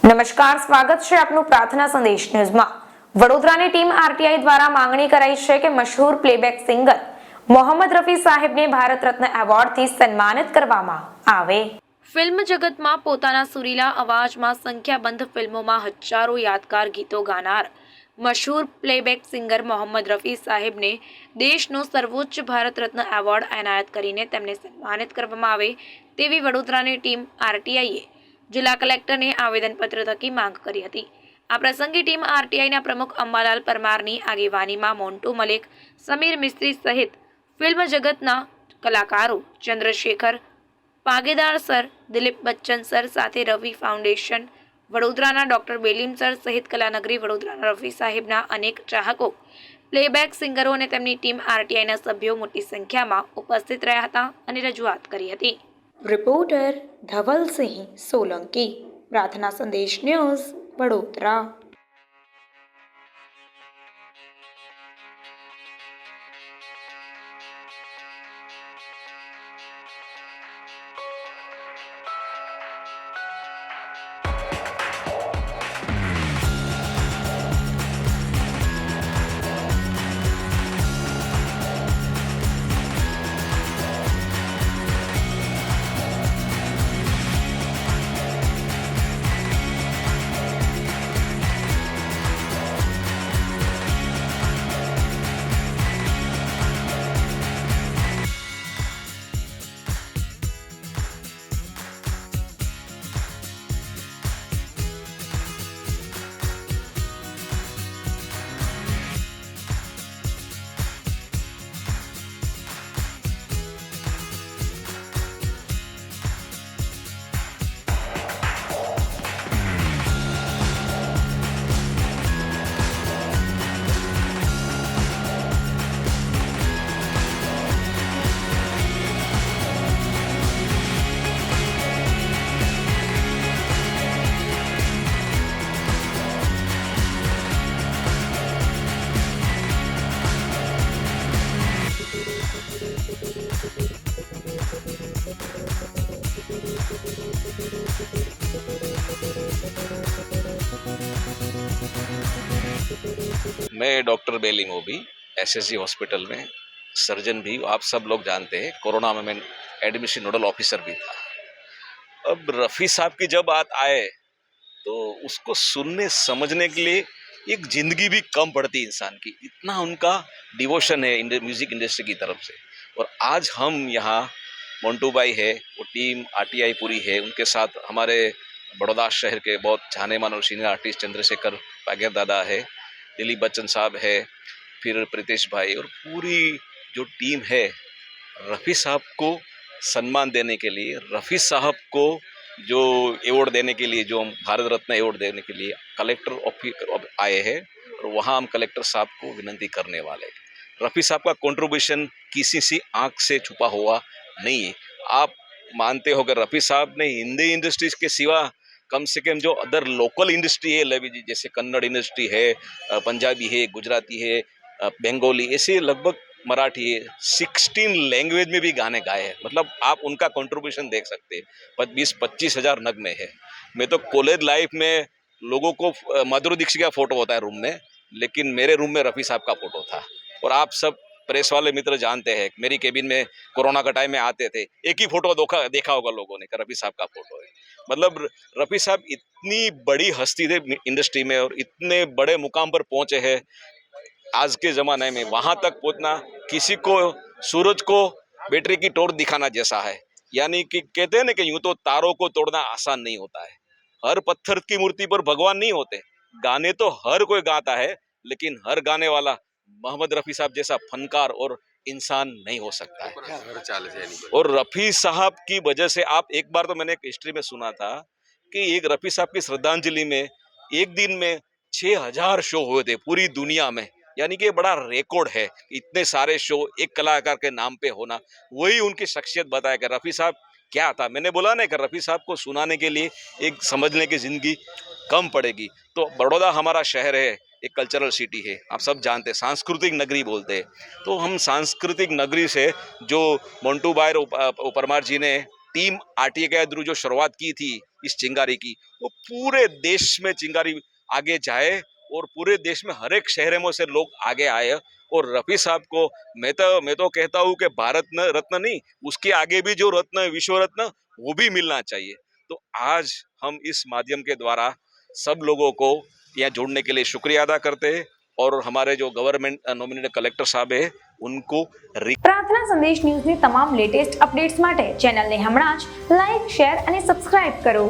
નમસ્કાર, સ્વાગત છે આપનું પ્રાર્થના સંદેશ ન્યૂઝમાં। વડોદરાની ટીમ આરટીઆઈ દ્વારા માંગણી કરાઈ છે કે મશહૂર પ્લેબેક સિંગર મોહમ્મદ રફી સાહેબને ભારત રત્ન એવોર્ડથી સન્માનિત કરવામાં આવે। ફિલ્મ જગતમાં પોતાના સુરીલા અવાજમાં સંખ્યાબંધ ફિલ્મોમાં હજારો યાદગાર ગીતો ગાનાર મશહૂર પ્લેબેક સિંગર મોહમ્મદ રફી સાહેબને દેશનો સર્વોચ્ચ ભારત રત્ન એવોર્ડ એનાયત કરીને તેમને સન્માનિત કરવામાં આવે તેવી વડોદરાની ટીમ આરટીઆઈએ जिला कलेक्टर ने आवेदनपत्र थकी मांग करी हती। आ प्रसंगे टीम आरटीआई प्रमुख अंबालाल परमारनी आगेवानीमां मोन्टू मलिक, समीर मिस्त्री सहित फिल्म जगतना कलाकारों चंद्रशेखर पागेदार सर, दिलीप बच्चन सर साथे रवि फाउंडेशन वडोदराना डॉक्टर बेलीम सर सहित कलानगरी वडोदराना रफी साहेबना अनेक चाहको प्लेबेक सिंगरों ने तेमनी टीम आरटीआईना सभ्यों मोटी संख्यामां उपस्थित रह्या हता अने रजूआत करी हती। रिपोर्टर धवल सिंह सोलंकी, प्रार्थना संदेश न्यूज, वडोदरा। मैं डॉक्टर बेलिंग हूँ भी एसएसजी हॉस्पिटल में सर्जन भी। आप सब लोग जानते हैं कोरोना में मैं एडमिशन नोडल ऑफिसर भी था। अब रफ़ी साहब की जब बात आए तो उसको सुनने समझने के लिए एक ज़िंदगी भी कम पड़ती इंसान की, इतना उनका डिवोशन है म्यूज़िक इंडस्ट्री की तरफ से। और आज हम यहाँ मोन्टू भाई है, वो टीम आरटीआई पूरी है, उनके साथ हमारे बड़ौदा शहर के बहुत जाने माने और सीनियर आर्टिस्ट चंद्रशेखर पागेर दादा है, दिलीप बच्चन साहब है, फिर प्रीतेश भाई और पूरी जो टीम है रफ़ी साहब को सम्मान देने के लिए, रफ़ी साहब को जो अवार्ड देने के लिए, जो हम भारत रत्न अवार्ड देने के लिए कलेक्टर ऑफिस आए हैं और वहाँ हम कलेक्टर साहब को विनती करने वाले हैं। रफ़ी साहब का कंट्रीब्यूशन किसी सी आँख से छुपा हुआ नहीं है। आप मानते हो कि रफ़ी साहब ने हिंदी इंडस्ट्रीज के सिवा कम से कम जो अदर लोकल इंडस्ट्री है लवी जी, जैसे कन्नड़ इंडस्ट्री है, पंजाबी है, गुजराती है, बंगाली, ऐसे लगभग मराठी है, 16 लैंग्वेज में भी गाने गाए हैं। मतलब आप उनका कंट्रीब्यूशन देख सकते हैं। 20-25 हज़ार नग में है। मैं तो कॉलेज लाइफ में लोगों को माधुरी दीक्षित का फोटो होता है रूम में, लेकिन मेरे रूम में रफ़ी साहब का फोटो था। और आप सब प्रेस वाले मित्र जानते हैं, मेरी केबिन में कोरोना का टाइम में आते थे, एक ही फोटो देखा होगा लोगों ने, रफ़ी साहब का फोटो है। मतलब रफ़ी साहब इतनी बड़ी हस्ती थे इंडस्ट्री में और इतने बड़े मुकाम पर पहुंचे हैं आज के ज़माने में। वहाँ तक पहुँचना किसी को सूरज को बैटरी की टॉर्च दिखाना जैसा है। यानी कि कहते हैं ना कि यूँ तो तारों को तोड़ना आसान नहीं होता है। हर पत्थर की मूर्ति पर भगवान नहीं होते। गाने तो हर कोई गाता है, लेकिन हर गाने वाला मोहम्मद रफ़ी साहब जैसा फनकार और इंसान नहीं हो सकता है। और रफ़ी साहब की वजह से आप एक बार तो मैंने एक हिस्ट्री में सुना था कि एक रफ़ी साहब की श्रद्धांजलि में एक दिन में 6000 शो हुए थे पूरी दुनिया में। यानी कि बड़ा रिकॉर्ड है, इतने सारे शो एक कलाकार के नाम पे होना। वही उनकी शख्सियत बताया कि रफ़ी साहब क्या था। मैंने बोला ना कि रफ़ी साहब को सुनाने के लिए एक समझने की ज़िंदगी कम पड़ेगी। तो बड़ौदा हमारा शहर है, एक कल्चरल सिटी है, आप सब जानते हैं, सांस्कृतिक नगरी बोलते हैं। तो हम सांस्कृतिक नगरी से जो मोन्टू भाई और परमार जी ने टीम आरटीए के थ्रू जो शुरुआत की थी इस चिंगारी की, वो पूरे देश में चिंगारी आगे जाए और पूरे देश में हर एक शहर में से लोग आगे आए। और रफी साहब को मैं तो कहता हूँ कि भारत रत्न नहीं, उसके आगे भी जो रत्न है, विश्व रत्न, वो भी मिलना चाहिए। तो आज हम इस माध्यम के द्वारा सब लोगों को यहाँ जोड़ने के लिए शुक्रिया अदा करते हैं और हमारे जो गवर्नमेंट नॉमिनेटेड कलेक्टर साहब है उनको પ્રાર્થના સંદેશ ન્યૂઝની તમામ લેટેસ્ટ અપડેટ્સ માટે ચેનલને હમણાં જ લાઈક, શેર અને સબસ્ક્રાઇબ કરો.